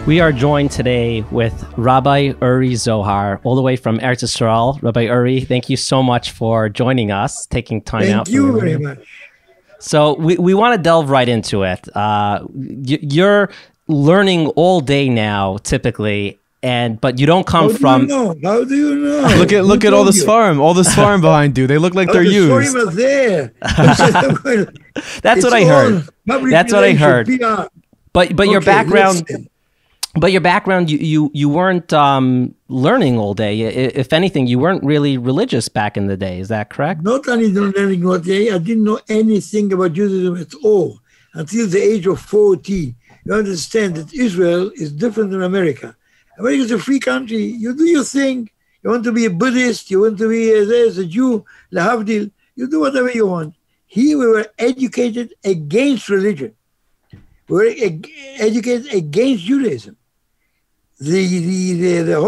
We are joined today with Rabbi Uri Zohar, all the way from Eretz Yisrael. Rabbi Uri, thank you so much for joining us, taking time out. Thank you very much. So we want to delve right into it. You're learning all day now, typically, but you don't come from. How do you know? Look at all this farm, behind you. They look like they're used. The farm was there. That's what I heard. That's what I heard. But your background. Listen. But your background, you weren't learning all day. If anything, you weren't really religious back in the day. Is that correct? Not only learning all day, I didn't know anything about Judaism at all until the age of 40. You understand that Israel is different than America. America is a free country. You do your thing. You want to be a Buddhist. You want to be a Jew, lahavdil. You do whatever you want. Here we were educated against religion. We were educated against Judaism. The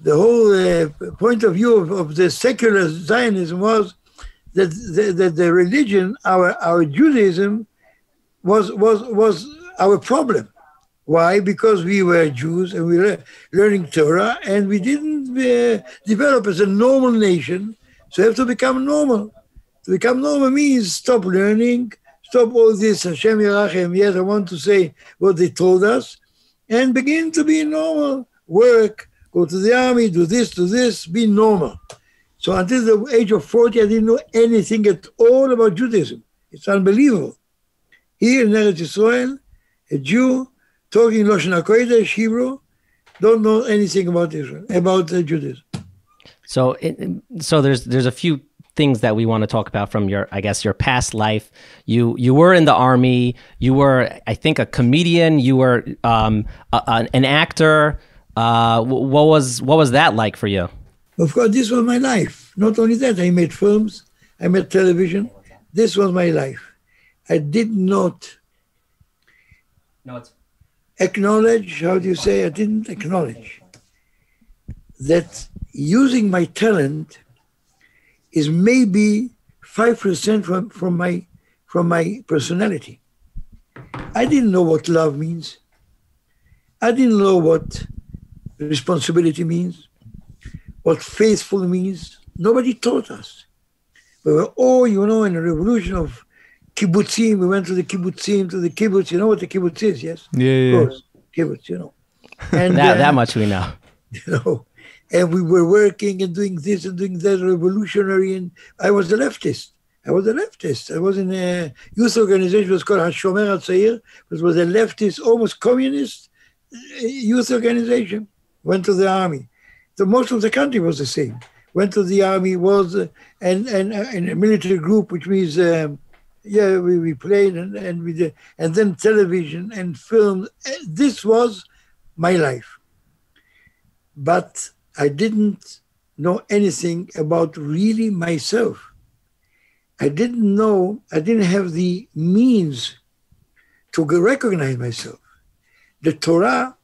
whole point of view of the secular Zionism was that the religion, our Judaism, was our problem. Why? Because we were Jews and we were learning Torah, and we didn't develop as a normal nation. So we have to become normal. To become normal means stop learning, stop all this Hashem Yerachem. Yes, I want to say what they told us, and begin to be normal. Work, go to the army, do this, be normal. So until the age of 40, I didn't know anything at all about Judaism. It's unbelievable. Here in Eretz Yisrael, a Jew talking Lashon HaKodesh, Hebrew, don't know anything about Israel, about Judaism. So there's a few things that we want to talk about from your past life. You were in the army. You were, I think, a comedian. You were an actor. What was that like for you? Of course, this was my life. Not only that, I made films. I made television. This was my life. I did not acknowledge. How do you say? I didn't acknowledge that using my talent is maybe 5% from my personality. I didn't know what love means. I didn't know what responsibility means, what faithful means. Nobody taught us. We were all, in a revolution of kibbutzim. We went to the kibbutz. You know what the kibbutz is, yes? Yeah. Of course, kibbutz, And that much we know. And we were working and doing this and doing that, revolutionary. And I was a leftist. I was in a youth organization. It was called HaShomer HaTzair. It was a leftist, almost communist youth organization. Went to the army. Most of the country was the same. Went to the army, and a military group, which means, we played and we did, and then television and film. This was my life. But I didn't know anything about really myself. I didn't have the means to recognize myself. The Torah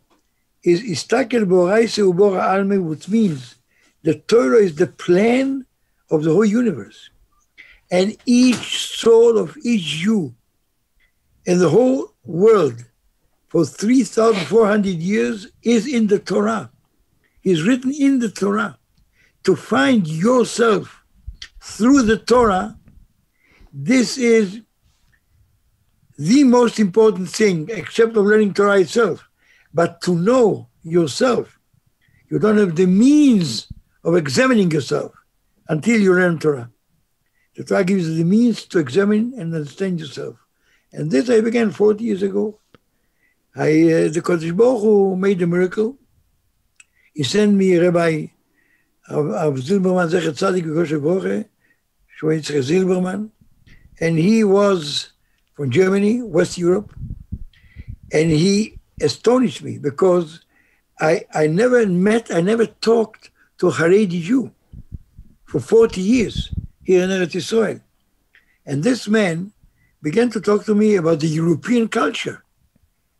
is istakel boraise ubora alme, which means the Torah is the plan of the whole universe. And each soul of each Jew in the whole world for 3,400 years is in the Torah. Is written in the Torah. To find yourself through the Torah, this is the most important thing, except of learning Torah itself. But to know yourself, you don't have the means of examining yourself until you learn Torah. The Torah gives you the means to examine and understand yourself. And this I began 40 years ago. The Kodesh Baruch Hu made a miracle. He sent me Rabbi Zilberman, Zecher Tzadik V'Kosher Broche, Shmuel Yitzchak Zilberman, and he was from Germany, West Europe, and he astonished me because I never talked to a Haredi Jew for 40 years here in Eretz Yisrael. And this man began to talk to me about the European culture.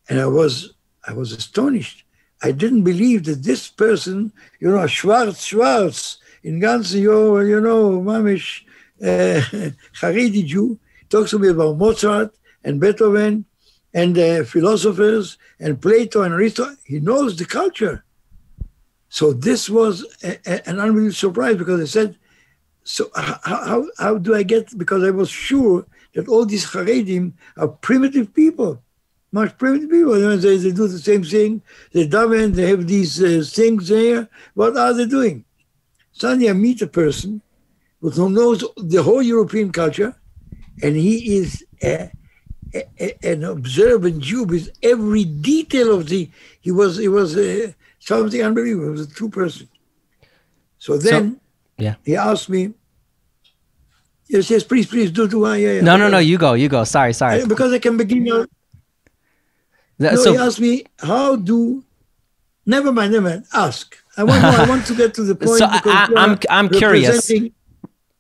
And I was astonished. I didn't believe that this person, Schwarz, in ganz, Mamish, Haredi Jew, talks to me about Mozart and Beethoven and philosophers and Plato and Aristotle. He knows the culture. So this was an unbelievable surprise, because I said, so how do I get, because I was sure that all these Haredim are primitive people, much primitive people. You know, they do the same thing. They daven, they have these things there. What are they doing? Suddenly I meet a person who knows the whole European culture, and he is an observant Jew with every detail of he was something unbelievable. He was a true person. So then he asked me, yes, please do. No, you go. Sorry. Because I can begin your... He asked me, never mind, ask. I want to get to the point. So I'm curious.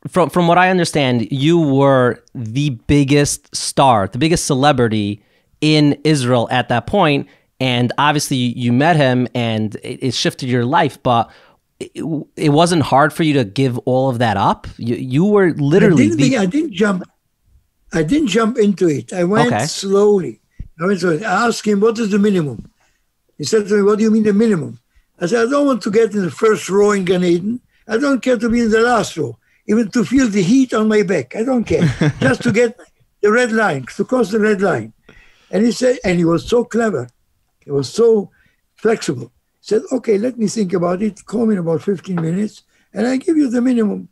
From what I understand, you were the biggest star, the biggest celebrity in Israel at that point, and obviously you met him, and it shifted your life. But it wasn't hard for you to give all of that up. You were literally. I didn't jump into it. I went slowly. I asked him, "What is the minimum?" He said to me, "What do you mean the minimum?" I said, "I don't want to get in the first row in Gan Eden. I don't care to be in the last row. Even to feel the heat on my back. I don't care. Just to get the red line, to cross the red line." And he said, and he was so clever. He was so flexible. He said, "Okay, let me think about it. Call me in about 15 minutes, and I give you the minimum."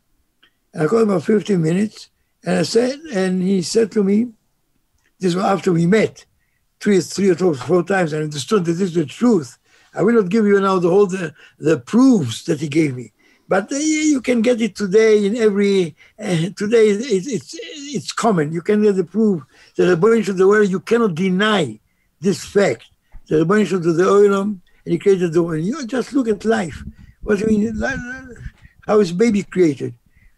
And I called him about 15 minutes, and he said to me, this was after we met, three or four times, and I understood that this is the truth. I will not give you now the proofs that he gave me. But you can get it today in every, today it's common. You can get the proof that the Rebbeinu of the world, you cannot deny this fact. The Rebbeinu of the Olam, and he created the world. You just look at life. What do you mean? How is baby created?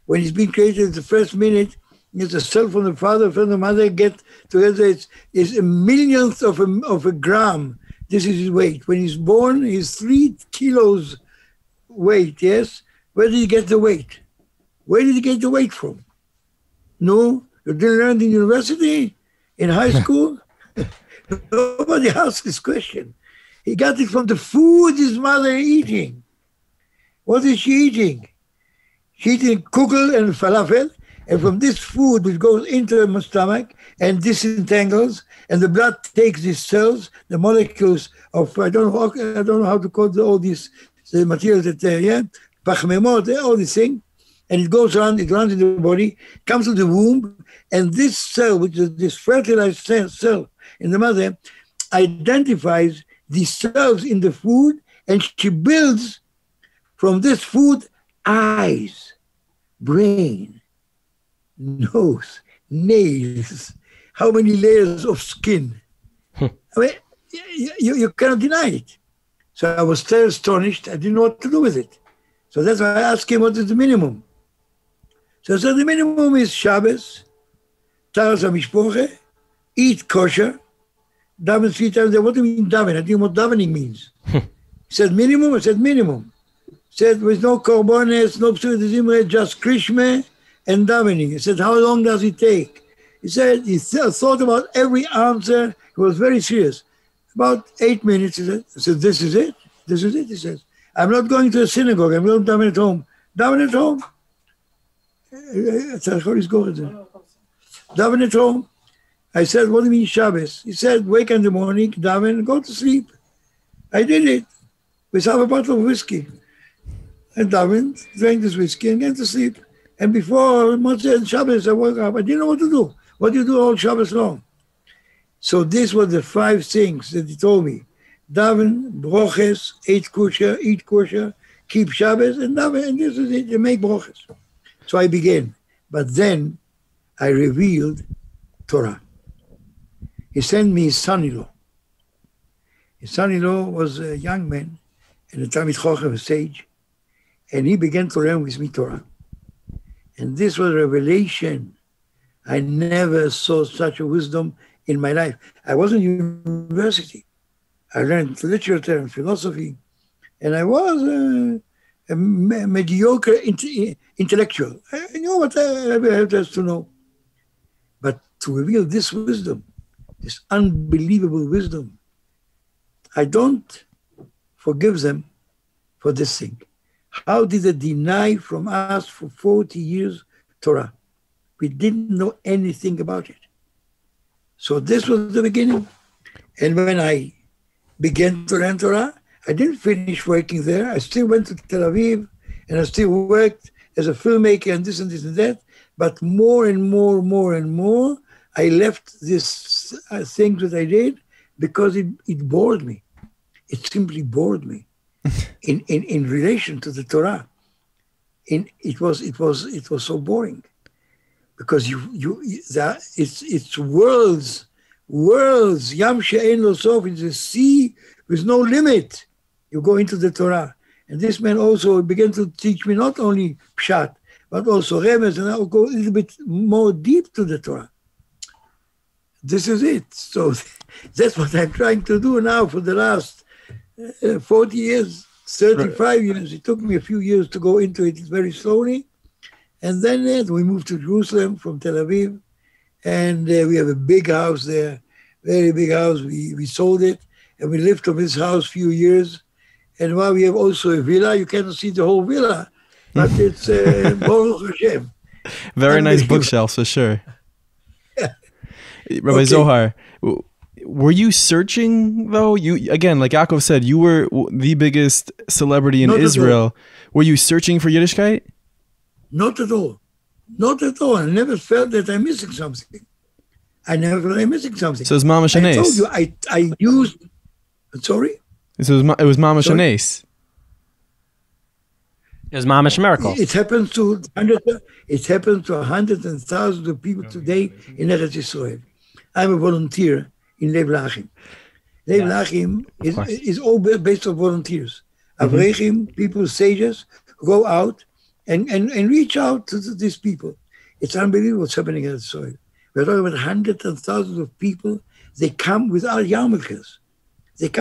When he's been created, the first minute, it's a cell from the father, from the mother, get together, it's a millionth of a gram. This is his weight. When he's born, he's 3 kilos weight, yes? Where did he get the weight? Where did he get the weight from? No, you didn't learn in university, in high school? Nobody asked this question. He got it from the food his mother eating. What is she eating? She eating kugel and falafel, and from this food which goes into her stomach and disentangles, and the blood takes these cells, the molecules of, I don't know how to call all these the materials that pachmemot, all these things, and it goes around, it runs in the body, comes to the womb, and this cell, which is this fertilized cell in the mother, identifies the cells in the food, and she builds from this food eyes, brain, nose, nails, how many layers of skin. I mean, you cannot deny it. So I was still astonished. I didn't know what to do with it. So that's why I asked him, what is the minimum? So I said, the minimum is Shabbos, Taras HaMishpoche, eat kosher, daven 3 times. What do you mean daven? I didn't know what davening means. He said minimum? I said minimum. He said with no korbanos, no psuah d'zimra, just krishma and davening. He said, how long does it take? He said, he thought about every answer. He was very serious. About 8 minutes, he said, this is it? This is it, he says. I'm not going to a synagogue. I'm going to daven at home. Daven at home? Daven at home. I said, what do you mean Shabbos? He said, wake in the morning, daven, go to sleep. I did it with half a bottle of whiskey. I davened, drank this whiskey, and went to sleep. And before Motzei Shabbos, I woke up. I didn't know what to do. What do you do all Shabbos long? So these were the 5 things that he told me. Daven, broches, eat kosher, keep Shabbos, and daven, and this is it, you make broches. So I began. But then I revealed Torah. He sent me his son-in-law. His son-in-law was a young man, and a Talmid Chochem, a sage, and he began to learn with me Torah. And this was a revelation. I never saw such a wisdom in my life. I was in university. I learned literature and philosophy, and I was a mediocre intellectual. I knew what I had to know. But to reveal this wisdom this unbelievable wisdom. I don't forgive them for this thing. How did they deny from us for 40 years Torah? We didn't know anything about it. So this was the beginning. And when I began to learn Torah, I didn't finish working there. I still went to Tel Aviv, and I still worked as a filmmaker and this and this and that. But more and more, I left this thing that I did because it bored me. It simply bored me in relation to the Torah. It was so boring because it's worlds, Yam she'ein lo sof, it's a sea with no limit. You go into the Torah. And this man also began to teach me not only Pshat, but also Remes, and I'll go a little bit more deep to the Torah. This is it. So that's what I'm trying to do now for the last 40 years, 35 years. It took me a few years to go into it very slowly. And then we moved to Jerusalem from Tel Aviv. And we have a big house there, very big house. We sold it, and we lived from this house a few years. And now we have also a villa. You cannot see the whole villa, but it's Baruch Hashem. Very nice bookshelves for sure. Rabbi Zohar, were you searching though? You again, like Yaakov said, you were the biggest celebrity in Israel. Were you searching for Yiddishkeit? Not at all. Not at all. I never felt that I'm missing something. I never felt I'm missing something. So it's Mama Shanes. I told you, I used... Sorry? So it was Mama Shanes. It was Mama's miracle. It happens to hundreds and thousands of people today in Eretz Yisrael. I'm a volunteer in Lev Lachim. Lev Lachim is all based on volunteers. Avrechim, people, sages, who go out and reach out to these people. It's unbelievable what's happening in Israel. We're talking about hundreds and thousands of people. They come without yarmulkes. When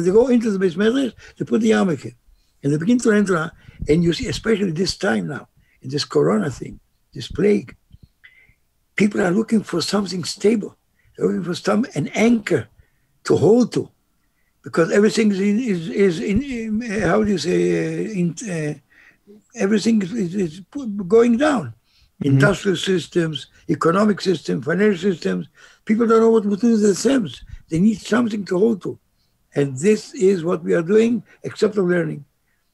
they go into the Beis Medrash, they put the yarmulke. And they begin to enter, and you see, especially this time now, in this corona thing, this plague, people are looking for something stable. They're looking for an anchor to hold to. Because everything is in how do you say, everything is going down. Industrial systems, economic systems, financial systems. People don't know what to do with themselves. They need something to hold to. And this is what we are doing, except of learning.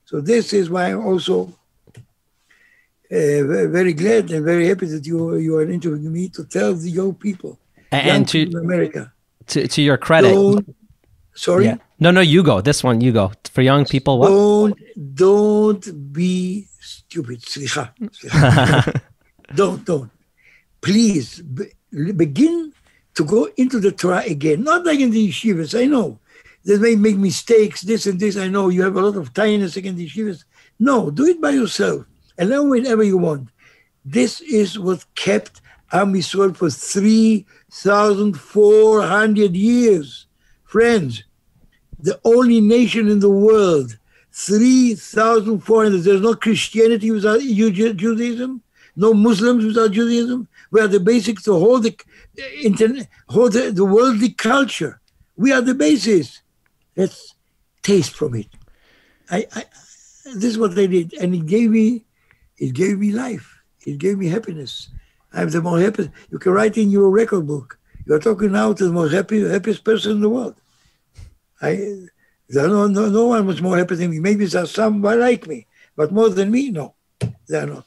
So this is why I'm also very glad and very happy that you are interviewing me to tell the young people, and to America. To your credit. Sorry? Yeah. No, you go. This one, you go. For young people, what? Don't be stupid. Slicha. Don't. Please, begin to go into the Torah again. Not like in the yeshivas, I know. They may make mistakes, this and this. I know you have a lot of tiness against the yeshivas. No, do it by yourself. And learn whenever you want. This is what kept Am Yisrael for 3,400 years. Friends, the only nation in the world, 3,400. There's no Christianity without Judaism, no Muslims without Judaism. We are the basics to hold the worldly culture. We are the basis. Let's taste from it. This is what they did, and it gave me life. It gave me happiness. I'm the more happy. You can write in your record book. You are talking now to the most happiest person in the world. There are no one was more happy than me. Maybe there's someone like me, but more than me, no, they are not.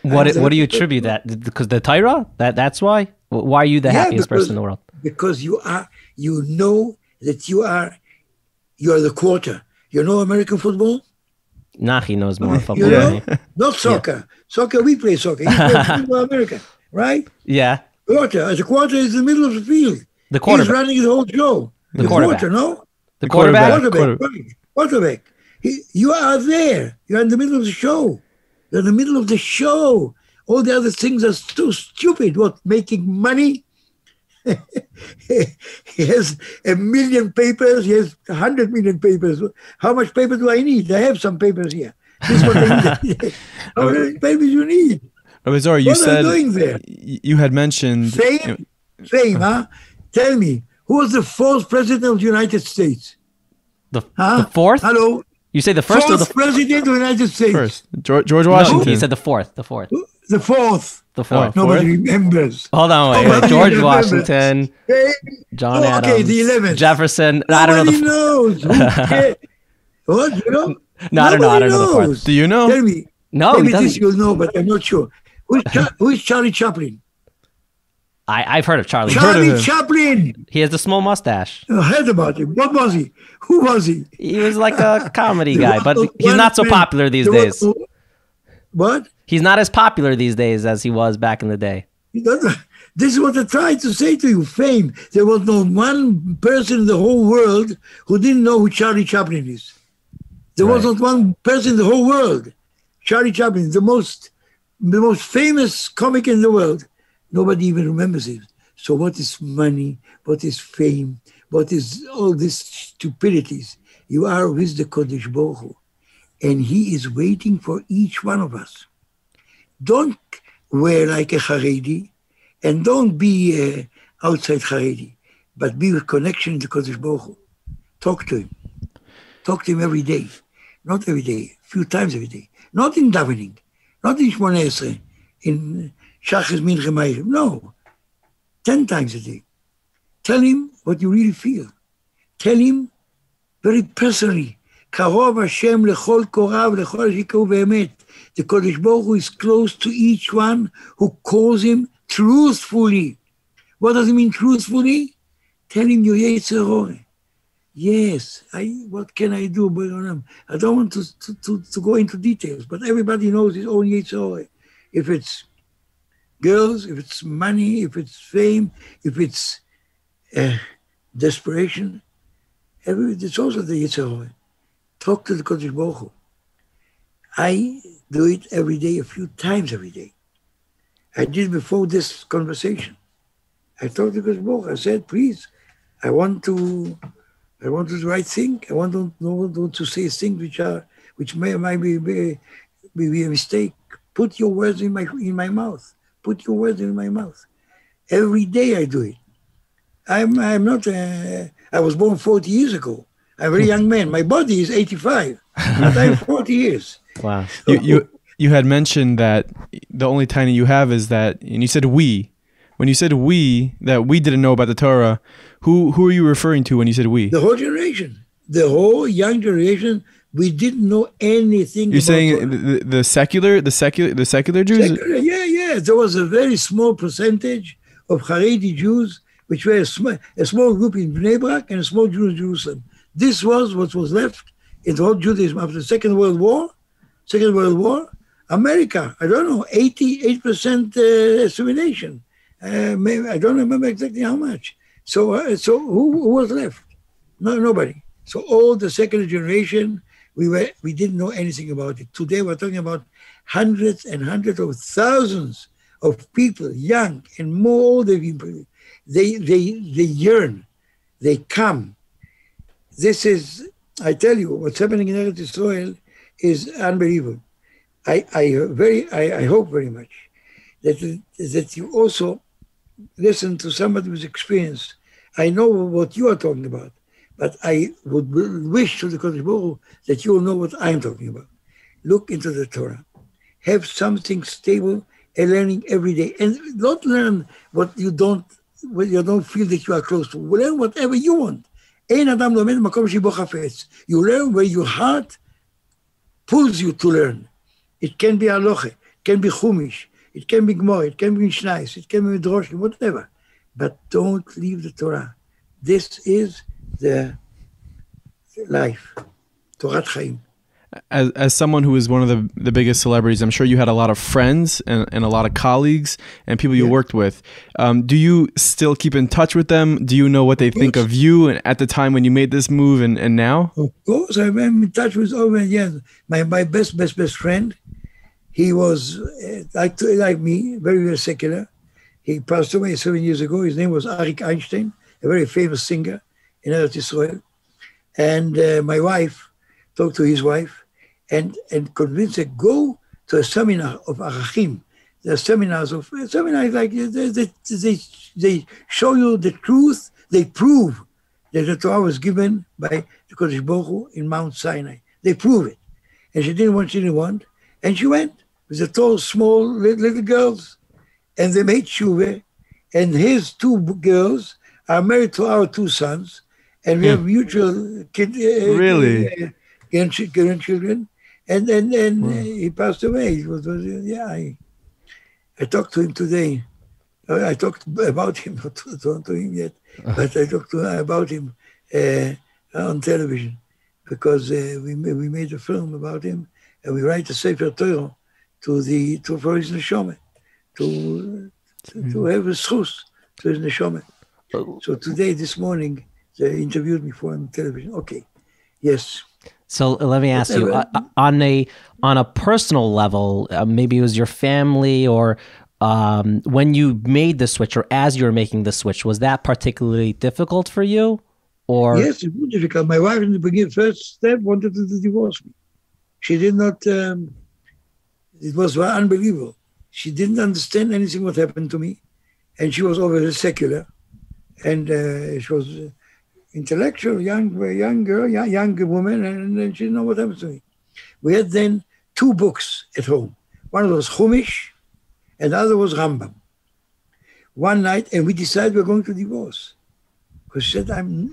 What do you attribute that? Because the Torah? That's why? Why are you the happiest person in the world? Because you know that you are the quarter. You know American football? Nachi knows more football. You know? Not soccer. Yeah. Soccer, we play soccer. You play football America, right? Yeah. Quarter. The quarter is the middle of the field. The quarterback. He's running the whole show. The quarter, no? The quarterback. Quarterback. You are there. You're in the middle of the show. You're in the middle of the show. All the other things are too stupid. What, making money? He has 1 million papers. He has 100 million papers. How much paper do I need? I have some papers here. This is what I need. How many papers you need? Rabbi Zohar, you what said are you doing there? You had mentioned Fame. Fame, huh? Tell me, who was the fourth president of the United States? The fourth? Hello? You say the first or the president of the United States? First, George Washington. No, he said the fourth. The fourth. The fourth. Nobody remembers. Hold on, wait. George Washington, John Adams, okay, the 11th. Jefferson. Nobody knows. What? You know? No, I don't know the fourth. Do you know? Tell me. No, maybe this you'll know, but I'm not sure. Who is Charlie Chaplin? I've heard of Charlie. Charlie Chaplin. He has the small mustache. I heard about him. What was he? Who was he? He was like a comedy guy, but he's not so popular these days. What? He's not as popular these days as he was back in the day. This is what I tried to say to you. Fame. There was no one person in the whole world who didn't know who Charlie Chaplin is. There was not one person in the whole world. Charlie Chaplin, the most famous comic in the world. Nobody even remembers it. So what is money? What is fame? What is all these stupidities? You are with the Kodesh Baruch Hu, and he is waiting for each one of us. Don't wear like a Haredi, and don't be outside Haredi, but be with connection to Kodesh Baruch Hu. Talk to him. Talk to him every day. Not every day, a few times every day. Not in davening, not in Shmoneh Esrei, in Shachris Mincha Ma'ariv. No, 10 times a day. Tell him what you really feel. Tell him very personally. Karov Hashem lechol korav lechol shikru ve'emet. The Kodesh Baruch Hu is close to each one who calls him truthfully. What does it mean truthfully? Tell him your Yetzer Hara. Yes, what can I do? I don't want to go into details, but everybody knows his own Yetzer Hara. If it's girls, if it's money, if it's fame, if it's desperation, it's also the Yetzer Hara. Talk to the Kodesh Baruch Hu. I do it every day, a few times every day. I did before this conversation. I talked to the Kodesh Baruch Hu. I said, please, I want to do the right thing. I want to say things which might be a mistake. Put your words in my mouth. Put your words in my mouth. Every day I do it. I'm not. I was born 40 years ago. I'm a very young man. My body is 85, but I'm 40 years. Wow. You had mentioned that the only tiny you have is that, and you said we. When you said we, that we didn't know about the Torah, who are you referring to when you said we? The whole generation, the whole young generation. We didn't know anything. You're saying the secular Jews? Secular, yeah. There was a very small percentage of Haredi Jews, which were a small group in Bnei Brak and a small Jew in Jerusalem. This was what was left in the whole Judaism after the Second World War. America, I don't know, 88% assimilation. I don't remember exactly how much. So who was left? No, nobody. So all the second generation, we didn't know anything about it. Today we're talking about hundreds and hundreds of thousands of people, young and more older people. They yearn, they come. This is, I tell you, what's happening in Eretz Yisrael is unbelievable. I hope very much that you also listen to somebody who's experienced. I know what you are talking about, but I would wish to the Kodesh Baruch Hu that you will know what I'm talking about. Look into the Torah. Have something stable and learning every day. And not learn what you don't feel that you are close to. Learn whatever you want. You learn where your heart pulls you to learn. It can be halacha, it can be chumash, it can be gemara, it can be mishnayos, it can be midrash, whatever. But don't leave the Torah. This is the life, Torat Chaim. As someone who is one of the biggest celebrities, I'm sure you had a lot of friends and a lot of colleagues and people you worked with. Do you still keep in touch with them? Do you know what they think of you at the time when you made this move and now? Of course, I'm in touch with all my best friend. He was like me, very, very secular. He passed away 7 years ago. His name was Arik Einstein, a very famous singer in Eretz Yisrael. And my wife talked to his wife and convinced her, go to a seminar of Arachim, There are seminars like they show you the truth. They prove that the Torah was given by the Kodesh Baruch Hu in Mount Sinai. They prove it. And she didn't want, and she went with the tall, small little girls. And they made tshuva, and his two girls are married to our two sons, and we have mutual grandchildren. And he passed away. I talked to him today. I talked about him, not to him yet, but I talked about him on television, because we made a film about him, and we write a Sefer Torah for his neshama, to have a schus to his neshama. So today, this morning, they interviewed me on television. Okay, yes. So let me ask you, on a personal level, maybe it was your family, or when you made the switch, or as you were making the switch, was that particularly difficult for you? Or yes, it was difficult. My wife in the beginning, first step, wanted to divorce me. She did not. It was unbelievable. She didn't understand anything what happened to me, and she was over secular, and she was intellectual, young girl, young woman, and she didn't know what happened to me. We had then two books at home. One was Chumash, and the other was Rambam. One night, and we decided we're going to divorce. Because she said, I'm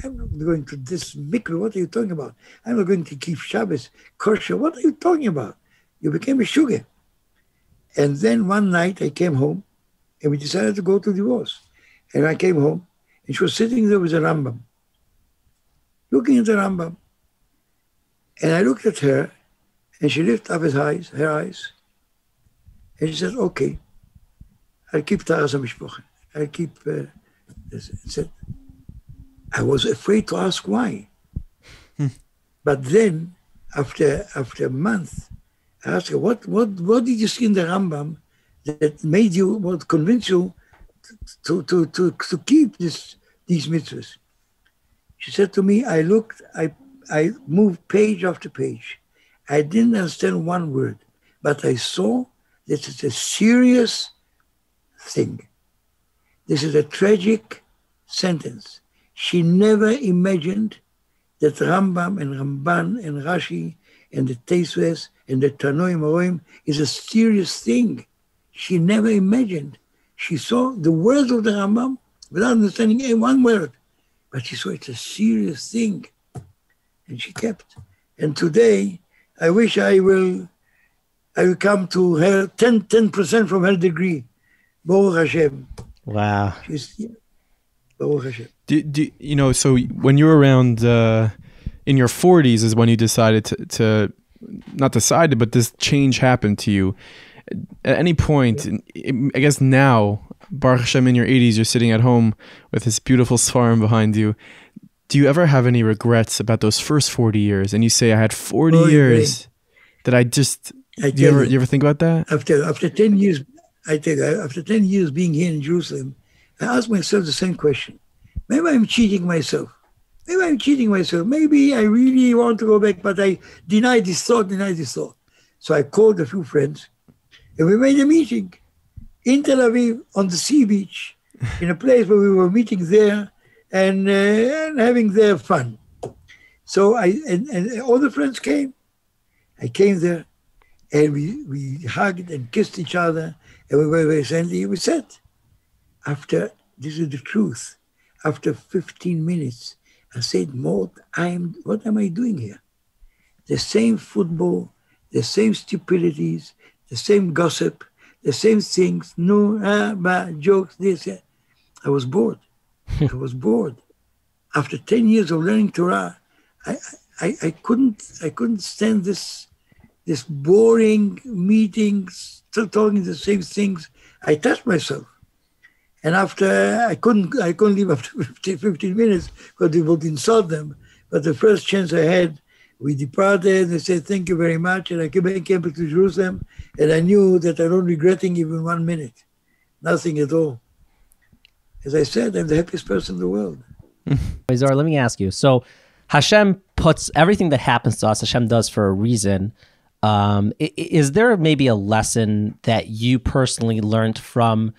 not going to this mikveh. What are you talking about? I'm not going to keep Shabbos, kosher. What are you talking about? You became a sugar. And then one night I came home, and we decided to go to divorce. And I came home, and she was sitting there with a Rambam, looking at the Rambam. And I looked at her, and she lifted up her eyes, and she said, okay, I'll keep Taras HaMishpocha. I'll keep... said, I was afraid to ask why. But then, after a month, I asked her, what did you see in the Rambam that made you, what convinced you to keep these mitzvahs? She said to me, I moved page after page. I didn't understand one word, but I saw that it's a serious thing. This is a tragic sentence. She never imagined that Rambam and Ramban and Rashi and the Teisves and the Tanoim Aroim is a serious thing. She never imagined. She saw the words of the Rambam without understanding one word, but she saw it's a serious thing, and she kept. And today, I wish I will come to her 10% from her degree. Baruch Hashem. Wow. Baruch Hashem. So when you were around in your 40s is when you decided to not decided, but this change happened to you. At any point, I guess now, Baruch Hashem, in your 80s, you're sitting at home with this beautiful Sfarim behind you. Do you ever have any regrets about those first 40 years? And you say, I had 40 years that I just... You ever think about that? After 10 years... I tell you, after 10 years being here in Jerusalem, I asked myself the same question. Maybe I'm cheating myself. Maybe I really want to go back, but I denied this thought. So I called a few friends, and we made a meeting in Tel Aviv on the sea beach, in a place where we were meeting there and having their fun. So and all the friends came. I came there, and we hugged and kissed each other. And we were very friendly. We said, this is the truth, after 15 minutes, I said, Mort, what am I doing here? The same football, the same stupidities, the same gossip, the same things, jokes, this. I was bored. After 10 years of learning Torah, I couldn't stand this boring meetings, still talking the same things. I touched myself. And after, I couldn't leave after 15 minutes because it would insult them. But the first chance I had, we departed. They said, thank you very much. And I came back to Jerusalem. And I knew that I'm not regretting even 1 minute. Nothing at all. As I said, I'm the happiest person in the world. Zohar, let me ask you. So Hashem puts everything that happens to us, Hashem does for a reason. Is there maybe a lesson that you personally learned from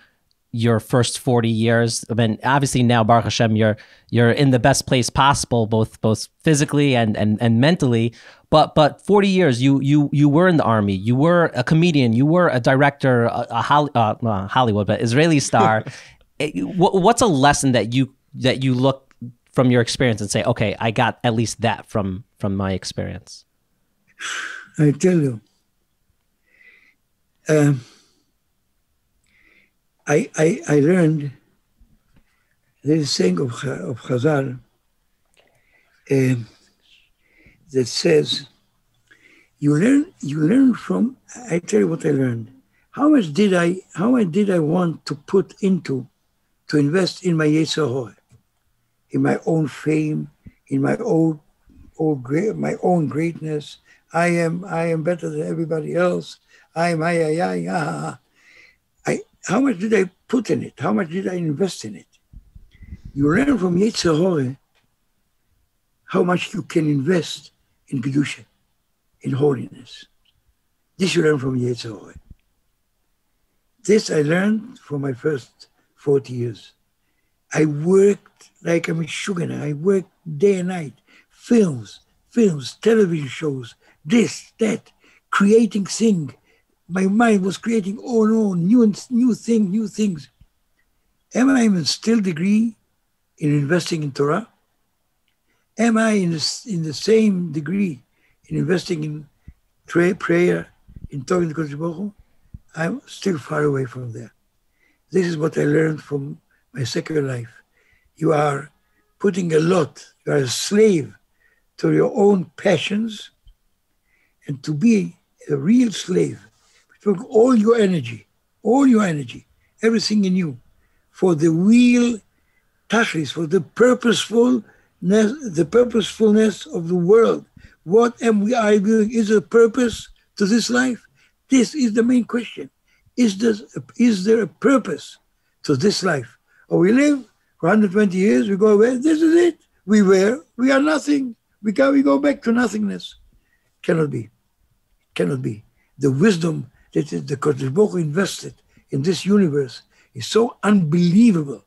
your first 40 years? I mean, obviously now, Baruch Hashem, you're in the best place possible, both physically and mentally. But 40 years, you were in the army, you were a comedian, you were a director, Hollywood, but Israeli star. What's a lesson that you look from your experience and say, okay, I got at least that from my experience? I tell you, I learned, there is a saying of Chazal that says, you learn from, I tell you what I learned. How much did I want to put into, to invest in my Yetzer, in my own fame, in my own greatness. I am better than everybody else. How much did I put in it? How much did I invest in it? You learn from Yetzer how much you can invest in Kedusha, in holiness. This you learn from Yetzer. This I learned from my first 40 years. I worked like a mishuggah. I worked day and night. Films, television shows, this, that, creating things. My mind was creating new things. Am I in still degree in investing in Torah? Am I in the same degree in investing in prayer, in talking to Kodesh Baruch Hu? I'm still far away from there. This is what I learned from my secular life. You are putting a lot, you are a slave to your own passions, and to be a real slave, put all your energy, everything in you, for the real tachlis, for the purposefulness of the world. What am I doing? Is there a purpose to this life? This is the main question. Is there a purpose to this life? Or we live for 120 years, we go away, this is it. We are nothing. We go back to nothingness. Cannot be. The wisdom that the Kodesh Baruch Hu invested in this universe is so unbelievable.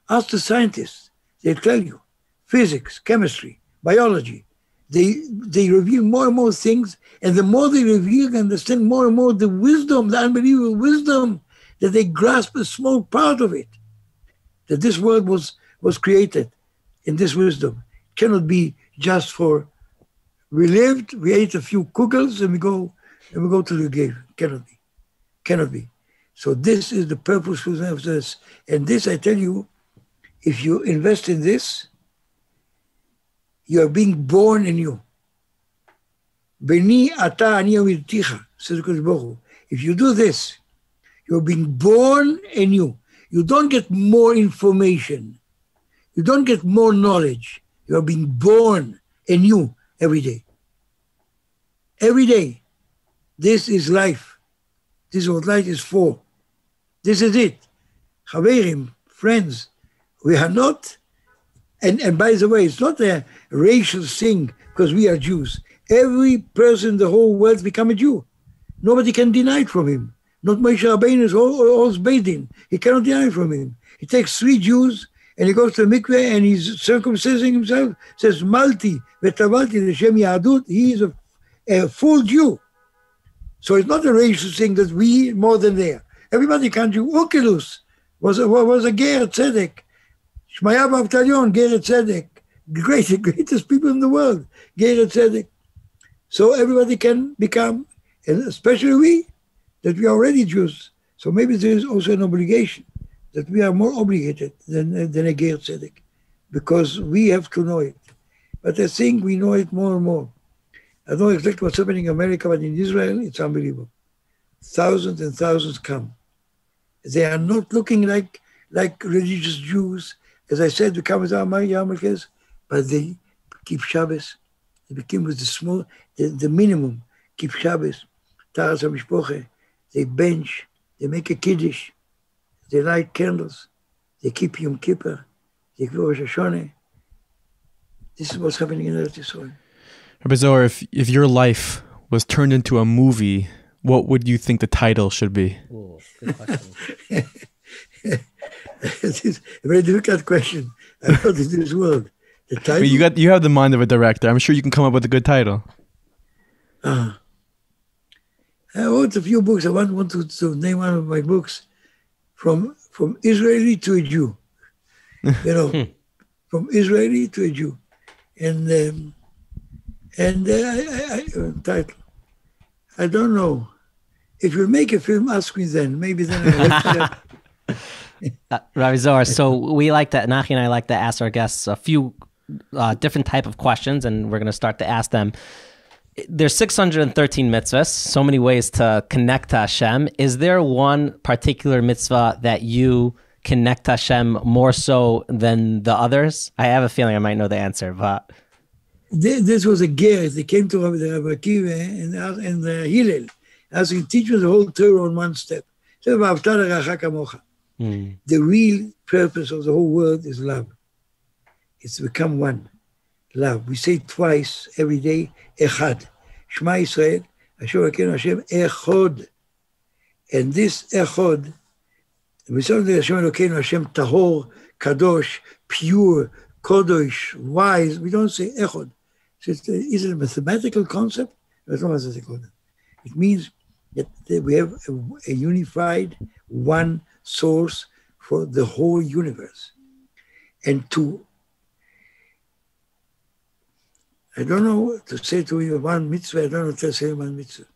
Ask the scientists, they tell you, physics, chemistry, biology, they reveal more and more things, and the more they reveal, they understand more and more the wisdom, the unbelievable wisdom, that they grasp a small part of it, that this world was created in this wisdom. It cannot be just for, we lived, we ate a few kugels, and we go to the grave. Cannot be. So this is the purposefulness of this. And this, I tell you, if you invest in this, you are being born anew. Beni ata ani avidticha, says Kodesh Baruch Hu. If you do this, you're being born anew. You don't get more information. You don't get more knowledge. You are being born anew every day. Every day. This is life. This is what life is for. This is it. Chaverim, friends, we are not, and by the way, it's not a racial thing because we are Jews. Every person in the whole world become a Jew. Nobody can deny it from him. Not Moshe Rabbeinu or Beidin. He cannot deny it from him. He takes 3 Jews and he goes to the mikveh and he's circumcising himself, says, Malti, vetavalti, l'shem yahadut, he is a full Jew. So it's not a racial thing that we more than there. Everybody can do. Ukelus was a Ger Tzedek. Shmaya Bavtalion, Ger Tzedek. The greatest people in the world, Ger Tzedek. So everybody can become, and especially we, that we are already Jews. So maybe there is also an obligation that we are more obligated than a Ger Tzedek, because we have to know it. But I think we know it more and more. I don't know exactly what's happening in America, but in Israel, it's unbelievable. Thousands and thousands come. They are not looking like religious Jews. As I said, we come with our yarmulkes, but they keep Shabbos. They became with the minimum, keep Shabbos, Taras HaMishpoche. They bench, they make a Kiddush, they light candles, they keep Yom Kippur, they keep Rosh Hashanah. This is what's happening in Eretz Yisrael. Rabbi Zohar, if your life was turned into a movie, what would you think the title should be? Ooh, good question. This is a very difficult question. I thought in this world. The title? You have the mind of a director. I'm sure you can come up with a good title. I wrote a few books. I want to name one of my books, From Israeli to a Jew. From Israeli to a Jew. And title. I don't know. If you make a film, ask me then. Maybe then I'll Rabbi Zohar, so Nachi and I like to ask our guests a few different type of questions, and we're going to start to ask them. There's 613 mitzvahs, so many ways to connect to Hashem. Is there one particular mitzvah that you connect to Hashem more so than the others? I have a feeling I might know the answer, but... This was a ger. They came to Rabbi Akiva and Hillel, asking, teach me the whole Torah on one step. The real purpose of the whole world is love. It's to become one. Love. We say twice every day, Echad. Shema Yisrael, Asher Elokeinu Hashem, Echad. And this Echad, we say Hashem Elokeinu Hashem, Tahor, Kadosh, pure, Kodosh, wise. We don't say Echad. So is it a mathematical concept? It's not a mathematical concept. It means that we have a unified one source for the whole universe. And I don't know to say to you one mitzvah, I don't know to say one mitzvah.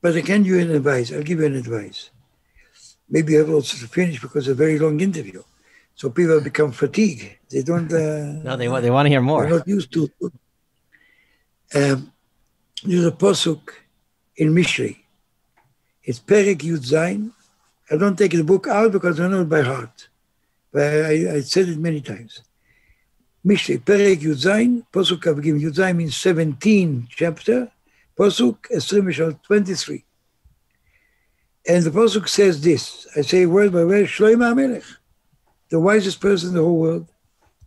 But I can give you an advice. I'll give you an advice. Maybe you have also to finish because it's a very long interview. So people become fatigued. They don't... no, they want to hear more. They're not used to... There's a posuk in Mishrei. It's Perek Yud Zayin. I don't take the book out because I know it by heart. But I said it many times. Mishrei, Perek Yud Zayin, posuk Avgim. Yud Zayin means 17 chapter. Posuk 23. And the posuk says this. I say word by word, Shlomo HaMelech, the wisest person in the whole world,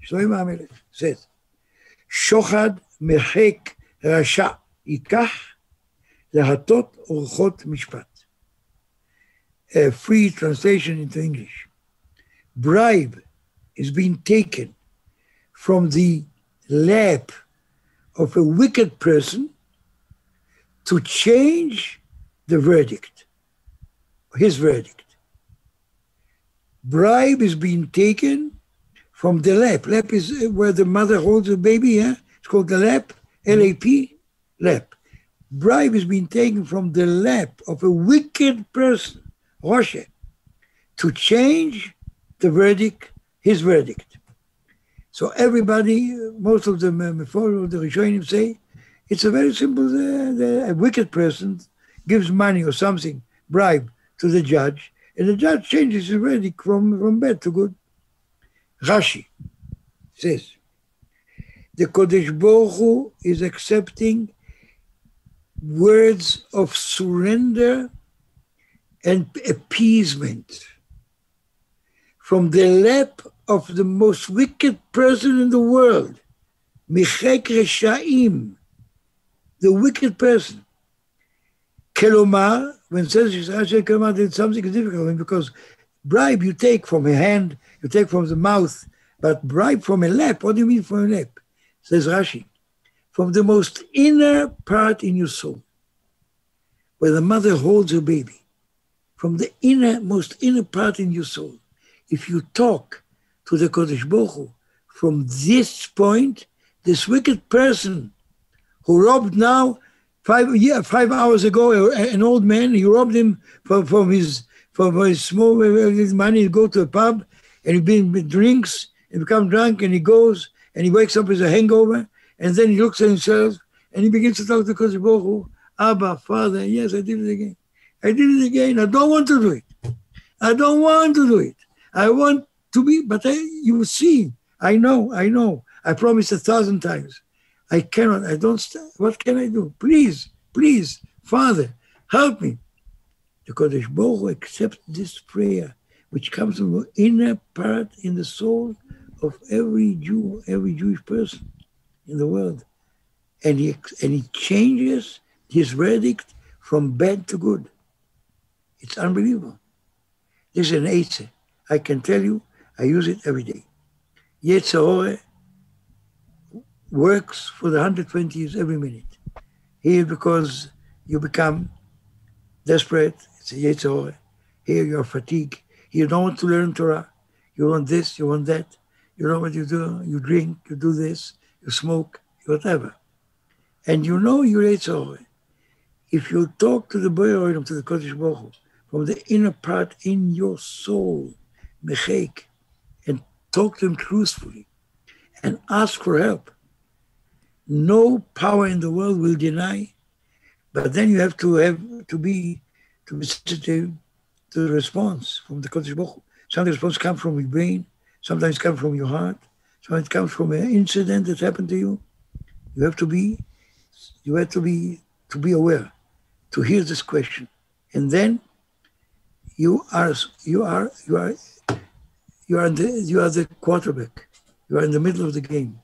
Shlomo HaMelech says, Shochad mechek rasha yikach lehatot orchot mishpat. A free translation into English. Bribe is being taken from the lap of a wicked person to change the verdict, his verdict. Bribe is being taken from the lap. Lap is where the mother holds the baby, yeah? It's called the lap, L-A-P, lap. Bribe is being taken from the lap of a wicked person, Roshe, to change the verdict, his verdict. So everybody, most of them, before the Rishonim say, it's a very simple, a wicked person gives money or something, bribe, to the judge, and the judge changes his verdict from bad to good. Rashi says, the Kodesh Baruch Hu is accepting words of surrender and appeasement from the lap of the most wicked person in the world, Michek Reshaim, the wicked person. Kelomar, when it says Kelomar, it's something difficult because bribe you take from a hand, you take from the mouth, but bribe from a lap, what do you mean from a lap? Says Rashi, from the most inner part in your soul, where the mother holds her baby, from the most inner part in your soul. If you talk to the Kodesh Baruch Hu from this point, this wicked person who robbed now 5 hours ago, an old man, he robbed him from his small money to go to a pub, and he drinks and become drunk, and he goes and he wakes up with a hangover, and then he looks at himself and he begins to talk to Kodesh Baruch Hu, Abba, Father, yes, I did it again. I did it again. I don't want to do it. I don't want to do it. I want to be, but you see, I know. I promised 1,000 times. I cannot, I don't, what can I do? Please, Father, help me. The Kodesh Baruch Hu accepts this prayer, which comes from the inner part in the soul of every Jew, every Jewish person in the world. and he changes his verdict from bad to good. It's unbelievable. This is an eitzah. I can tell you, I use it every day. Yetzer works for the 120 years every minute. Here, because you become desperate, it's a Yetzer. Here you're fatigued. You don't want to learn Torah. You want this, you want that. You know what you do. You drink, you do this, you smoke, whatever. And you know you're Yetzer. If you talk to the Boy, to the Kodesh Baruch Hu, from the inner part in your soul, mechek, and talk to him truthfully, and ask for help. No power in the world will deny, but then you have to be sensitive to the response from the Kodesh Baruch Hu. Sometimes the response comes from your brain, sometimes it comes from your heart, sometimes it comes from an incident that happened to you. You have to be aware, to hear this question, and then you are the quarterback. You are in the middle of the game.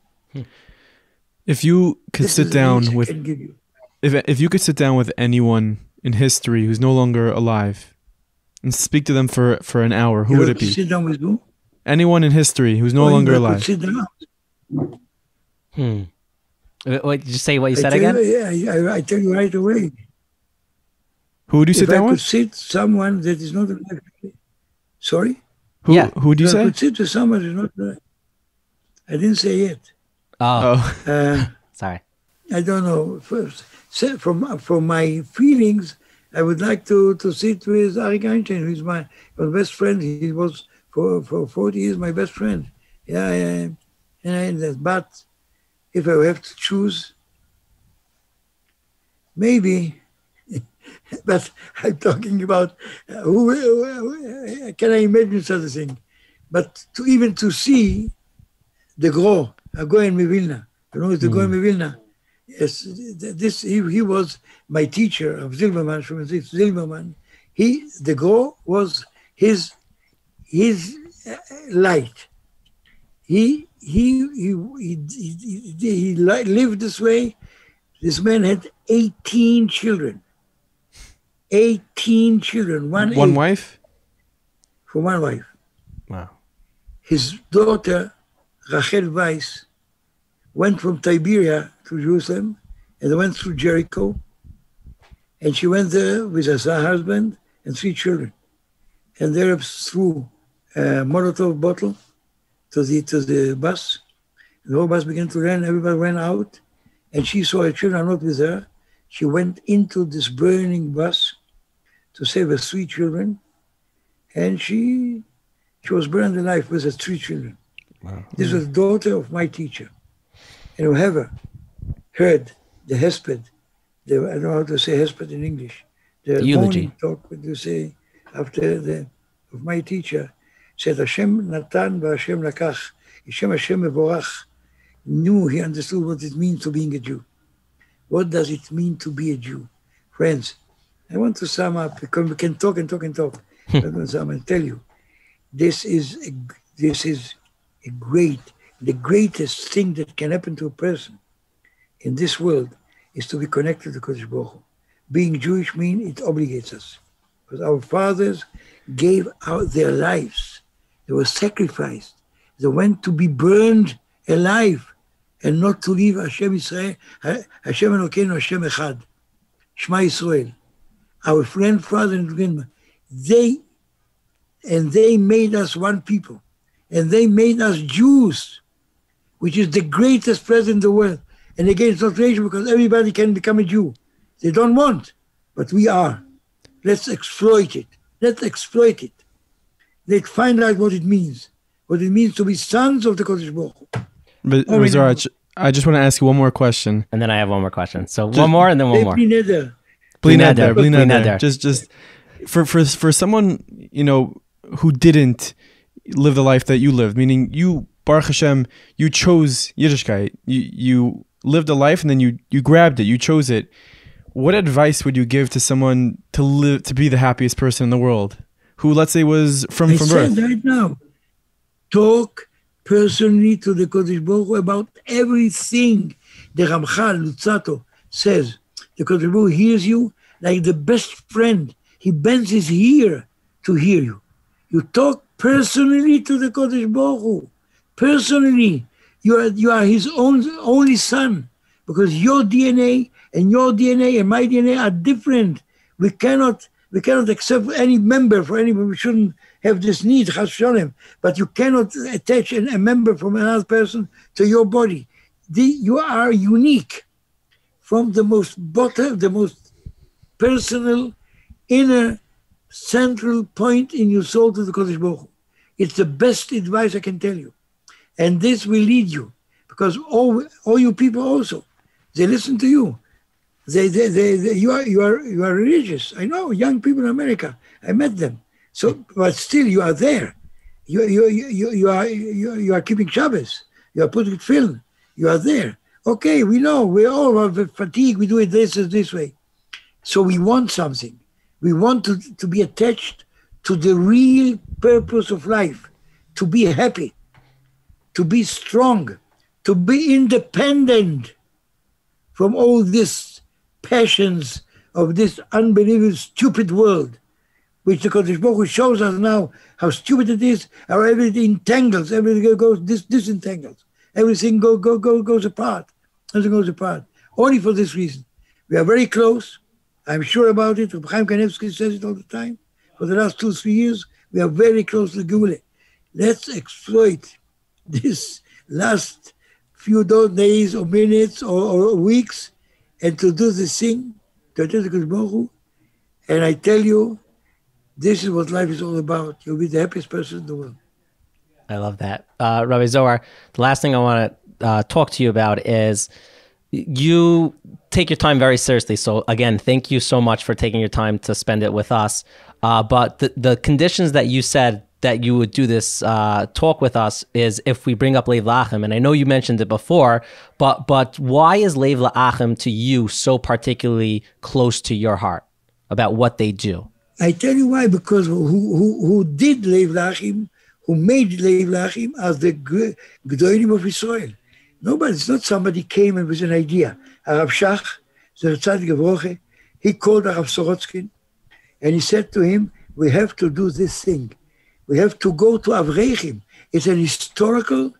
If you could sit down with, if you could sit down with anyone in history who's no longer alive, and speak to them for an hour, who would it be? Sit down with who? Anyone in history who's no longer alive. Sit down. Wait, did you say what you said again? I tell you right away. Who would you sit down with? If I could sit someone that is not alive. Sorry? Who do you say? I could sit with someone that is not alive. I didn't say yet. Sorry. I don't know. First, from my feelings, I would like to sit with Arik Einstein, who's my best friend. He was for 40 years my best friend. But if I have to choose, maybe. But I'm talking about who can I imagine such a thing? But to see the Gro, Goyen Mivilna, you know, the Goyen Mivilna. Yes, he was my teacher of Zilberman, from Zilberman. The Gro was his light. He lived this way. This man had 18 children. 18 children. One wife? For one wife. Wow. His daughter, Rachel Weiss, went from Tiberia to Jerusalem, and they went through Jericho, and she went there with her husband and 3 children. And there threw a Molotov bottle to the bus. And the whole bus began to run, everybody ran out, and she saw her children not with her. She went into this burning bus to save her 3 children, and she was burned alive with her 3 children. Wow. This was the daughter of my teacher. And whoever heard the hesped, I don't know how to say hesped in English, the eulogy talk, what you say, of my teacher, said Hashem Natan v'Hashem Lakach, Hashem Mevorach, he understood what it means to being a Jew. What does it mean to be a Jew? Friends, I want to sum up, because we can talk and talk and talk. I'm going to sum and tell you, this is the greatest thing that can happen to a person in this world is to be connected to Kodesh Baruch Hu. Being Jewish means it obligates us. Because our fathers gave out their lives. They were sacrificed. They went to be burned alive and not to leave Hashem Yisrael, Hashem Elokeinu, Hashem Echad, Shema Yisrael. Our grandfather and grandma, they made us one people. And they made us Jews, which is the greatest present in the world. And again, it's not racial because everybody can become a Jew. They don't want, but we are. Let's exploit it. Let's find out what it means to be sons of the Kodesh Baruch Hu. But Zohar, I just want to ask you one more question. And then I have one more question. So one more and then one more. Bli neder. Just for someone, you know, who didn't live the life that you lived, meaning you, Baruch Hashem, you chose Yiddishkeit. You lived a life and then you grabbed it, you chose it. What advice would you give to someone to be the happiest person in the world, who, let's say, was from birth? I said right now, talk personally to the Kodesh Baruch Hu about everything. The Ramchal Lutzato says, the Kodesh Baruch Hu hears you like the best friend. He bends his ear to hear you. You talk personally to the Kodesh Baruch Hu. Personally, you are his only son, because your DNA and my DNA are different. We cannot accept any member for anybody. We shouldn't have this need, chas v'sholem. But you cannot attach a member from another person to your body. You are unique from the most personal, inner, central point in your soul to the Kodesh Baruch Hu. It's the best advice I can tell you. And this will lead you, because all you people also, they listen to you. You are religious. I know young people in America. I met them. So, but still, you are there. You are keeping Shabbos. You are putting film. You are there. Okay, we know. We all have fatigue. We do it this way. So we want something. We want to be attached to the real purpose of life, to be happy, to be strong, to be independent from all these passions of this unbelievable, stupid world, which the Kodesh Baruch Hu shows us now how stupid it is, how everything entangles, everything goes disentangles, everything goes apart. Everything goes apart. Only for this reason. We are very close. I'm sure about it. Chaim Kanevsky says it all the time. For the last 2-3 years, we are very close to the Geula. Let's exploit this last few days or minutes or weeks and to do this thing, to attend the Kodesh Baruch Hu. And I tell you, this is what life is all about. You'll be the happiest person in the world. I love that. Rabbi Zohar, the last thing I want to talk to you about is you take your time very seriously. So again, thank you so much for taking your time to spend it with us. But the conditions that you said that you would do this talk with us is if we bring up Lev La'achim, and I know you mentioned it before, but why is Lev La'achim to you so particularly close to your heart about what they do? I tell you why, because who did Lev La'achim, who made Lev La'achim as the G'dolim of Israel. Nobody, it's not somebody came and with an idea. Rav Shach, the Tzaddik Broche, he called Rav Sorotskin, and he said to him, we have to do this thing. We have to go to Avrechim. It's an historical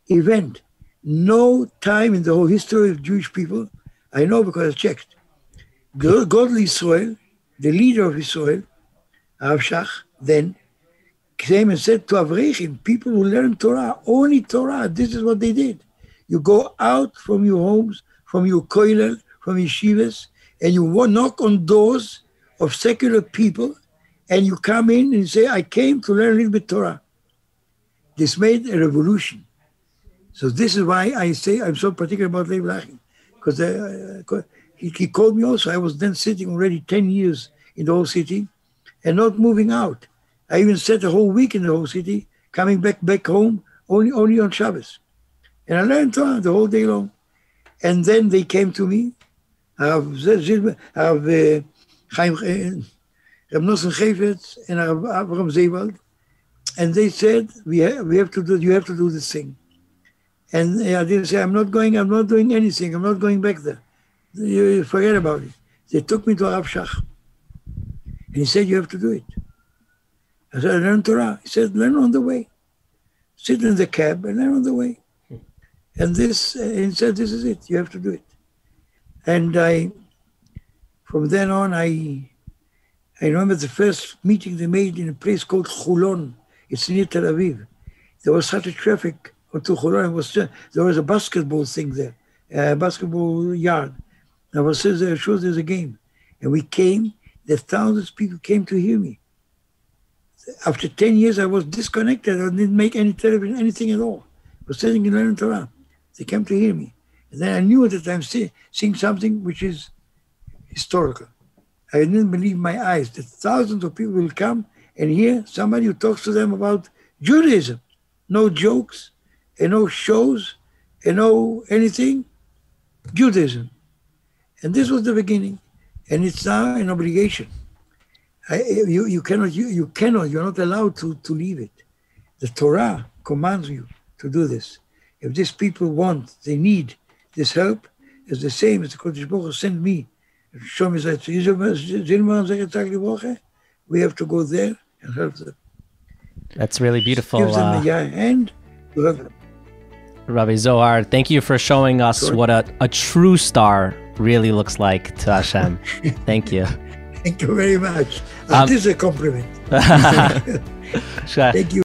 event. No time in the whole history of Jewish people, I know because I checked. Godly Israel, the leader of Israel, Rav Shach, then came and said to Avrechim, people who learn Torah, only Torah, this is what they did. You go out from your homes, from your koilel, from yeshivas, and you knock on doors of secular people, and you come in and you say, I came to learn a little bit Torah. This made a revolution. So this is why I say I'm so particular about Lev La'achim, because he called me also. I was then sitting already 10 years in the whole city and not moving out. I even sat a whole week in the whole city, coming back home only on Shabbos. And I learned Torah the whole day long. And then they came to me, Rav Nosson Chayfetz and Abraham Zewald, and they said, you have to do this thing. And I didn't say, I'm not doing anything, I'm not going back there. You forget about it. They took me to Rav Shach. And he said, you have to do it. I said, I learned Torah. He said, learn on the way. Sit in the cab and learn on the way. And he said, this is it, you have to do it. And from then on, I remember the first meeting they made in a place called Chulon. It's near Tel Aviv. There was such a traffic to Chulon. There was a basketball thing there, a basketball yard. I was sure there's a game. And we came, the thousands of people came to hear me. After 10 years, I was disconnected. I didn't make any television, anything at all. I was sitting and learning Torah. They came to hear me. And then I knew that I'm seeing something which is historical. I didn't believe my eyes that thousands of people will come and hear somebody who talks to them about Judaism. No jokes and no shows and no anything. Judaism. And this was the beginning. And it's now an obligation. You're not allowed to leave it. The Torah commands you to do this. If these people they need this help, is the same as the Kodesh Baruch Hu sent me. Show me that. We have to go there and help them. That's really beautiful. Give them a hand to help them. Rabbi Zohar, thank you for showing us what a true star really looks like to Hashem. Thank you. Thank you very much. This is a compliment. Thank you.